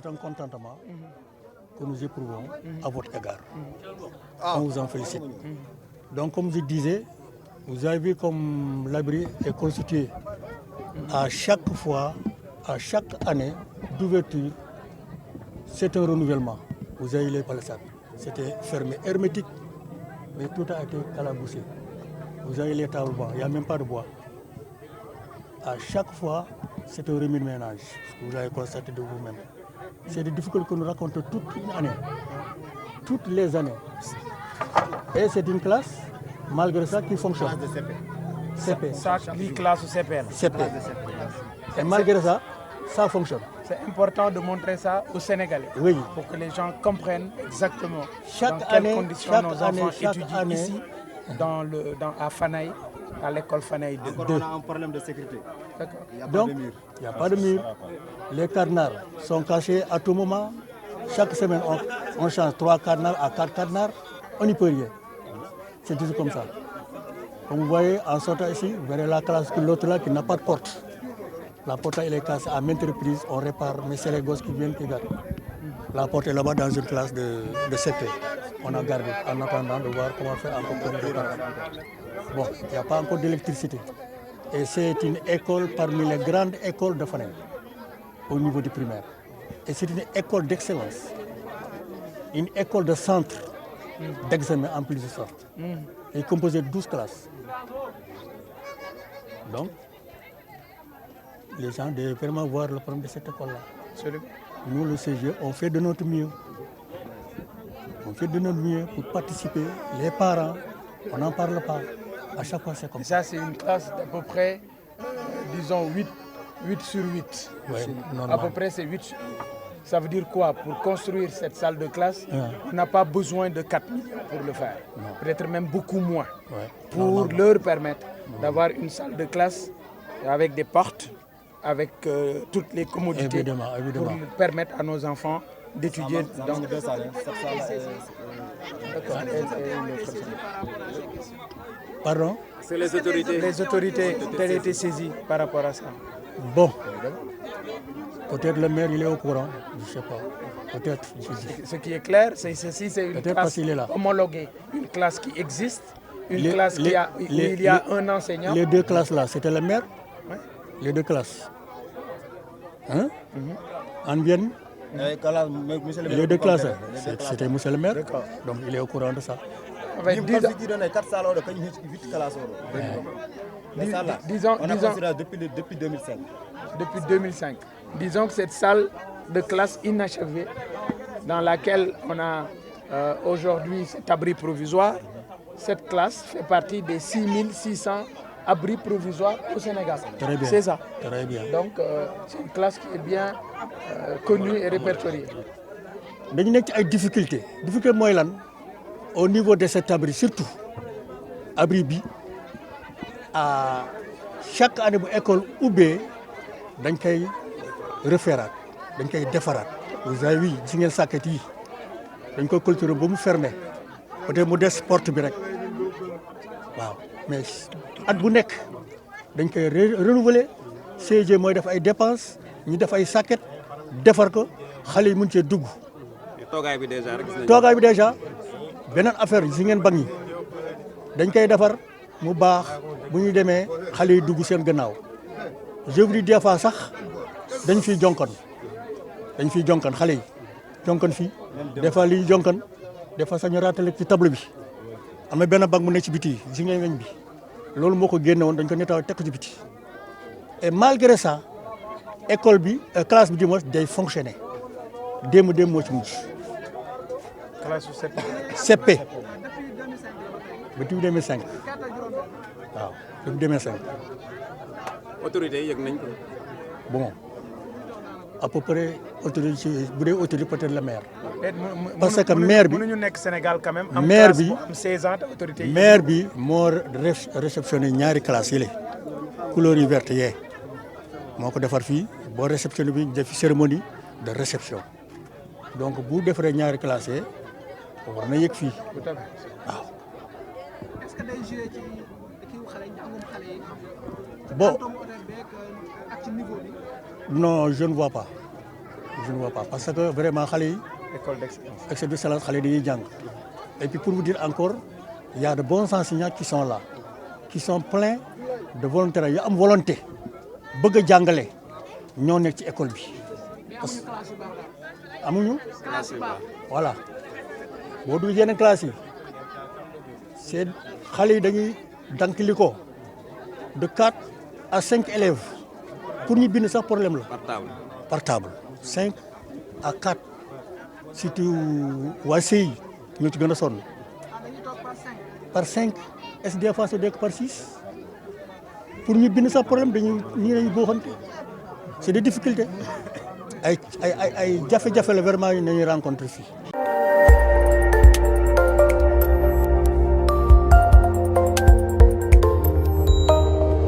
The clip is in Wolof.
c'est un contentement que nous éprouvons à votre égard. On vous en félicite. Donc, comme je disais, vous avez vu comme l'abri est constitué à chaque fois, à chaque année d'ouverture, c'est un renouvellement. Vous avez les palissades. C'était fermé, hermétique, mais tout a été calaboussé. Vous avez les tables bancs, il n'y a même pas de bois. À chaque fois, c'est un remue-ménage, vous l'avez constaté de vous-même. C'est des difficultés que nous racontons toute une année, toutes les années. Et c'est une classe, malgré ça, qui fonctionne. Classe de CP. CP. Ça, classe CP. CP. Et malgré ça, ça fonctionne. C'est important de montrer ça aux Sénégalais. Oui. Pour que les gens comprennent exactement Chaque dans quelles année, conditions chaque nos année, enfants chaque étudient année. ici, à Fanaï, à l'école Fanaï 2. Encore, on a un problème de sécurité. D'accord. Il n'y a pas Donc, de mur. il n'y a pas de mur. Les cadenas sont cachés à tout moment. Chaque semaine, on change 3 cadenas à 4 cadenas. On n'y peut rien. C'est toujours comme ça. Comme vous voyez, en sortant ici, vous verrez la classe, l'autre là qui n'a pas de porte. La porte elle est cassée à maintes reprises, on répare, mais c'est les gosses qui viennent qui gardent. La porte est là-bas dans une classe de CP. On a gardé en attendant de voir comment faire encore pour réparer. Bon, il n'y a pas encore d'électricité. Et c'est une école parmi les grandes écoles de Fanaï, au niveau du primaire. Et c'est une école d'excellence, une école de centre d'examen en plus de ça. Elle est composée de 12 classes. Donc, les gens doivent vraiment voir le problème de cette école-là. Nous, le CGE, on fait de notre mieux. On fait de notre mieux pour participer. Les parents, on n'en parle pas. À chaque fois, c'est comme ça. Ça, c'est une classe d'à peu près, disons, 8 sur 8. Ouais, À peu près, c'est 8 sur 8. Ça veut dire quoi? Pour construire cette salle de classe, on n'a pas besoin de 4 millions pour le faire. Peut-être même beaucoup moins. Pour leur permettre d'avoir une salle de classe avec des portes, avec toutes les commodités, Évidemment. pour permettre à nos enfants d'étudier. Donc, deux salles. Pardon? C'est les autorités. Les autorités ont été saisies par rapport à ça. Bon. Peut-être le maire, il est au courant. Je ne sais pas. Peut-être. Ce qui est clair, c'est ceci, c'est une Peut-être parce classe qu'il est là. homologuée, une classe qui existe, une Les- classe les- où il y a un enseignant. Les 2 classes là, c'était le maire? Ouais. Les 2 classes. Hein? En Vienne, les 2 classes, c'était monsieur le maire. Donc il est au courant de ça. Avec Disons, Disons- on a disons- considéré depuis 2005. depuis 2005. Disons que cette salle de classe inachevée, dans laquelle on a aujourd'hui cet abri provisoire, cette classe fait partie des 6600 abris provisoires au Sénégal. Très bien. C'est ça. Très bien. Donc, c'est une classe qui est bien connue et répertoriée. dañu nekk ci ay difficultés mooy lan au niveau de cet abri surtout abri bi à chaque année bu école ubbee dañ koy reféeraat dañ koy defaraat. Vous avez vu gis ngeen sàkket yi dañ koy clôturer ba mu fermé peut-être mu des porte bi rek waaw mais at bu nekk dañ koy renouveler. CG mooy def ay dépenses ñu def ay sàkket defar ko xale yi mën cee dugg. toogaay bi déjà rek gis nañu. toogaay bi déjà beneen affaire si ngeen bag yi dañ koy defar mu baax bu ñu demee xale yi dugg seen gannaaw je vous dis des fois sax dañ fiy jonkan xale yi jonkan fii des fois liy jonkan des fois sax ñu raatale ci table bi am na benn bag mu nekk ci biti si ngeen weñ bi loolu moo ko génne woon dañ ko nettoyé teg ko ci biti et malgré ça école bi classe bi di mos day fonctionner démb moo ci mujj. Classe su CP. CP depuis 2005 waaw depuis 2005 autorités yi yëg nañ ko. bon à peu près autorité bu dee autorité peut-être le maire. parce que maire bi mënuñu nekk Sénégal quand même. am maire classe bi bu am 16 ans te autorité yi. maire bi moo réceptionné ñaari classes yi la couleur yu verte yee moo ko defar fii boo réceptionné bi def cérémonie de réception donc bu defaree ñaari classes yi war na yëg fii waaw. est-ce que day joué ci kii xale yi njàngum xale yi. bon ak ci niveau bi. non je ne vois pas je ne vois pas parce que vraiment xale yi École d'excellence. excellence xale yi dañuy jàng et puis pour vous dire encore il y a de bons enseignants qui sont là qui sont pleins de volontaires yu am volonté bëgg a jàngale ñoo nekk ci école bi mais amuñu classe yu baax daal. amuñu classe yu baax. voilà boo dugg yeneen classe yi c'est xale yi dañuy dankili ko de 4 à 5 élèves pour ñu bind sax problème la Portable. par table 5 à 4 surtout waa CI ñoo ci gën a sonn ah dañuy toog par par 5. 5 SDF su dekk par 6 pour ñu bind sax problème dañuy ñii dañuy booxante c'est des difficultés ay jafe-jafe la vraiment yi nañuy rencontre fii